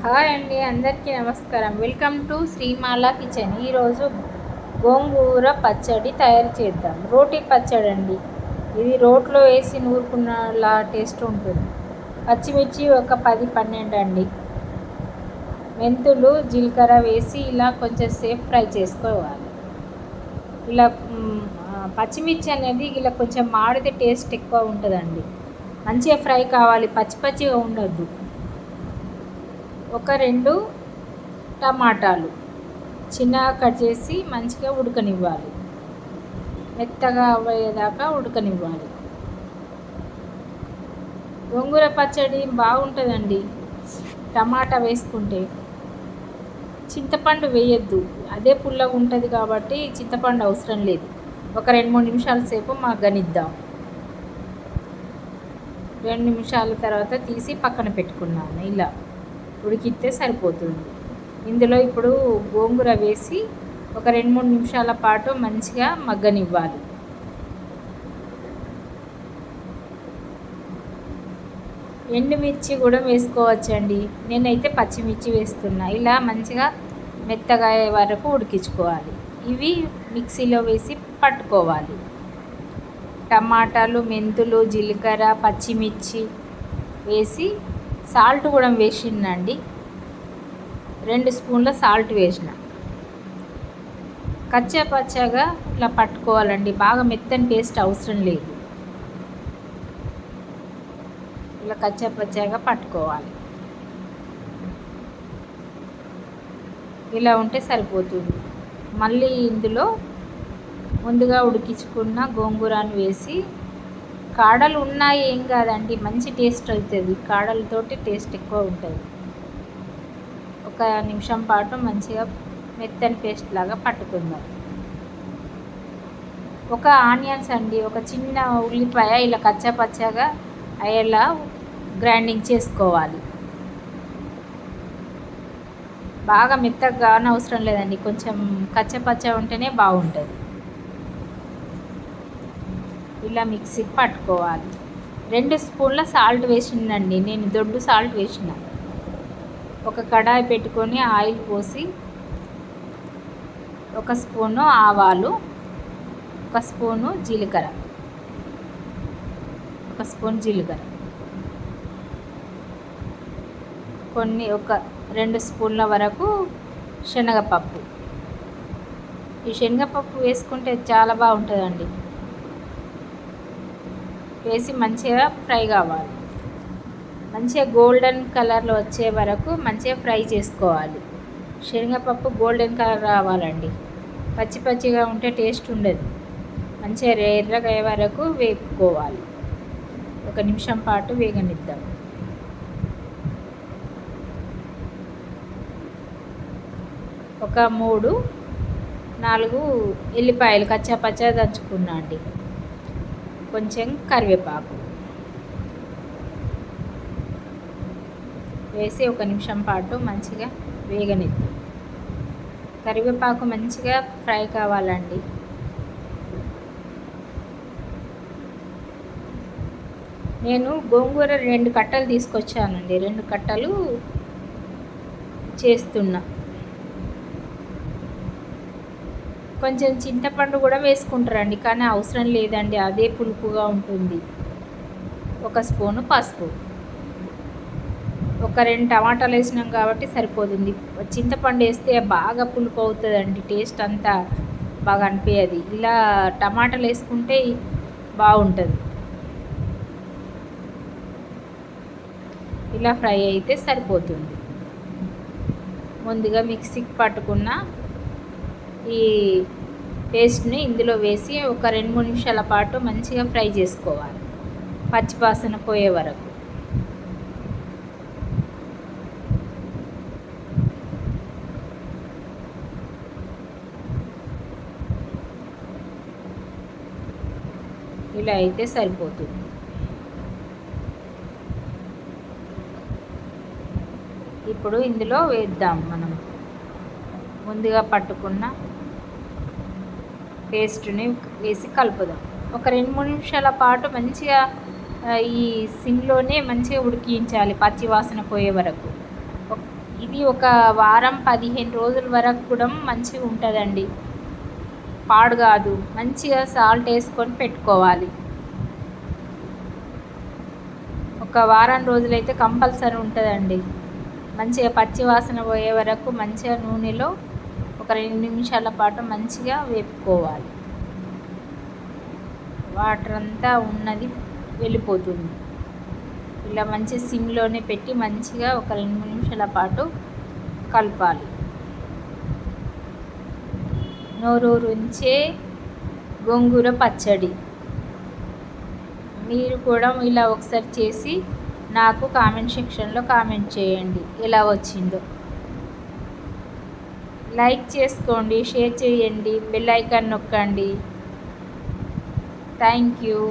Hi అండి, అందరికీ నమస్కారం. Welcome to శ్రీమాల kitchen. ఈరోజు గోంగూర పచ్చడి తయారు చేద్దాం. రోటి పచ్చడి అండి. ఇది రోట్లో వేసి నూరుకున్నలా టేస్ట్ ఉంటుంది. పచ్చిమిర్చి ఒక 10-12 అండి. మెంతులు, జీలకర్ర వేసి ఇలా కొంచెం సేపు ఫ్రై చేసుకోవాలి. ఇలా పచ్చిమిర్చి అనేది ఇలా కొంచెం మాడితే టేస్ట్ ఎక్కువ ఉంటుందండి. మంచిగా ఫ్రై కావాలి, పచ్చి పచ్చిగా ఉండద్దు. ఒక 2 టమాటాలు చిన్నగా కట్ చేసి మంచిగా ఉడకనివ్వాలి. మెత్తగా అయ్యేదాకా ఉడకనివ్వాలి. గోంగూర పచ్చడి బాగుంటుందండి టమాటా వేసుకుంటే. చింతపండు వేయద్దు, అదే పుల్లగా ఉంటుంది కాబట్టి చింతపండు అవసరం లేదు. ఒక 2-3 నిమిషాల సేపు మగ్గనిద్దాం. 2 నిమిషాల తర్వాత తీసి పక్కన పెట్టుకున్నాను. ఇలా ఉడికితే సరిపోతుంది. ఇందులో ఇప్పుడు గోంగూర వేసి ఒక 2-3 నిమిషాల పాటు మంచిగా మగ్గనివ్వాలి. ఎండుమిర్చి కూడా వేసుకోవచ్చండి. నేనైతే పచ్చిమిర్చి వేస్తున్నా. ఇలా మంచిగా మెత్తగా అయ్యే వరకు ఉడికించుకోవాలి. ఇవి మిక్సీలో వేసి పట్టుకోవాలి. టమాటాలు, మెంతులు, జీలకర్ర, పచ్చిమిర్చి వేసి సాల్ట్ కూడా వేసిందండి. 2 స్పూన్ల సాల్ట్ వేసిన. కచ్చా పచ్చగా ఇట్లా పట్టుకోవాలండి. బాగా మెత్తని పేస్ట్ అవసరం లేదు. ఇలా కచ్చా పచ్చగా పట్టుకోవాలి. ఇలా ఉంటే సరిపోతుంది. మళ్ళీ ఇందులో ముందుగా ఉడికించుకున్న గోంగూరను వేసి, కాడలు ఉన్నాయి ఏం కాదండి, మంచి టేస్ట్ అవుతుంది. కాడలతోటి టేస్ట్ ఎక్కువ ఉంటుంది. ఒక నిమిషం పాటు మంచిగా మెత్తని పేస్ట్ లాగా పట్టుకుందాం. ఒక ఆనియన్స్ అండి, ఒక చిన్న ఉల్లిపాయ ఇలా కచ్చా పచ్చగా అయ్యేలా గ్రైండింగ్ చేసుకోవాలి. బాగా మెత్తగా కానవసరం లేదండి, కొంచెం కచ్చా పచ్చ ఉంటేనే బాగుంటుంది. ఇలా మిక్సీకి పట్టుకోవాలి. 2 స్పూన్ల సాల్ట్ వేసిందండి. నేను దొడ్డు సాల్ట్ వేసిన. ఒక కడాయి పెట్టుకొని ఆయిల్ పోసి 1 స్పూను ఆవాలు, 1 స్పూను జీలకర్ర, 1 స్పూన్ జీలకర్ర, ఒక 2 స్పూన్ల వరకు శనగపప్పు. ఈ శనగపప్పు వేసుకుంటే చాలా బాగుంటుందండి. వేసి మంచిగా ఫ్రై కావాలి. మంచిగా గోల్డెన్ కలర్లో వచ్చే వరకు మంచిగా ఫ్రై చేసుకోవాలి. శనగపప్పు గోల్డెన్ కలర్ రావాలండి. పచ్చి పచ్చిగా ఉంటే టేస్ట్ ఉండదు. మంచిగా ఎర్రగా అయ్యే వరకు వేపుకోవాలి. 1 నిమిషం పాటు వేగనిద్దాం. ఒక 3-4 ఎల్లిపాయలు కచ్చా పచ్చా దంచుకున్నా అండి. కొంచెం కరివేపాకు వేసి 1 నిమిషం పాటు మంచిగా వేగనిద్దాం. కరివేపాకు మంచిగా ఫ్రై కావాలండి. నేను గోంగూర 2 కట్టలు తీసుకొచ్చానండి. 2 కట్టలు చేస్తున్నా. కొంచెం చింతపండు కూడా వేసుకుంటారండి, కానీ అవసరం లేదండి, అదే పులుపుగా ఉంటుంది. 1 స్పూను పసుపు, ఒక 2 టమాటాలు వేసినాం కాబట్టి సరిపోతుంది. చింతపండు వేస్తే బాగా పులుపు అవుతుందండి, టేస్ట్ అంతా బాగా అనిపించదు. ఇలా టమాటాలు వేసుకుంటే బాగుంటుంది. ఇలా ఫ్రై అయితే సరిపోతుంది. ముందుగా మిక్సీకి పట్టుకున్న ఈ పేస్ట్ని ఇందులో వేసి ఒక 2-3 నిమిషాల పాటు మంచిగా ఫ్రై చేసుకోవాలి, పచ్చివాసన పోయే వరకు. ఇలా అయితే సరిపోతుంది. ఇప్పుడు ఇందులో వేద్దాం మనం ముందుగా పట్టుకున్న పేస్ట్ని వేసి కలుపుదాం. ఒక 2-3 నిమిషాల పాటు మంచిగా ఈ సిమ్లోనే మంచిగా ఉడికించాలి, పచ్చి వాసన పోయే వరకు. ఇది ఒక వారం 15 రోజుల వరకు కూడా మంచిగా ఉంటుందండి, పాడు కాదు. మంచిగా సాల్ట్ వేసుకొని పెట్టుకోవాలి. ఒక వారం రోజులైతే కంపల్సరీ ఉంటుందండి. మంచిగా పచ్చి వాసన పోయే వరకు మంచిగా నూనెలో ఒక 2 నిమిషాల పాటు మంచిగా వేపుకోవాలి. వాటర్ అంతా ఉన్నది వెళ్ళిపోతుంది. ఇలా మంచి సిమ్లోనే పెట్టి మంచిగా ఒక 2 నిమిషాల పాటు కలపాలి. నోరూరించే గోంగూర పచ్చడి. మీరు కూడా ఇలా ఒకసారి చేసి నాకు కామెంట్ సెక్షన్లో కామెంట్ చేయండి ఎలా వచ్చిందో. లైక్ చేసుకోండి, షేర్ చేయండి, బెల్ ఐకాన్ నొక్కండి. Thank you.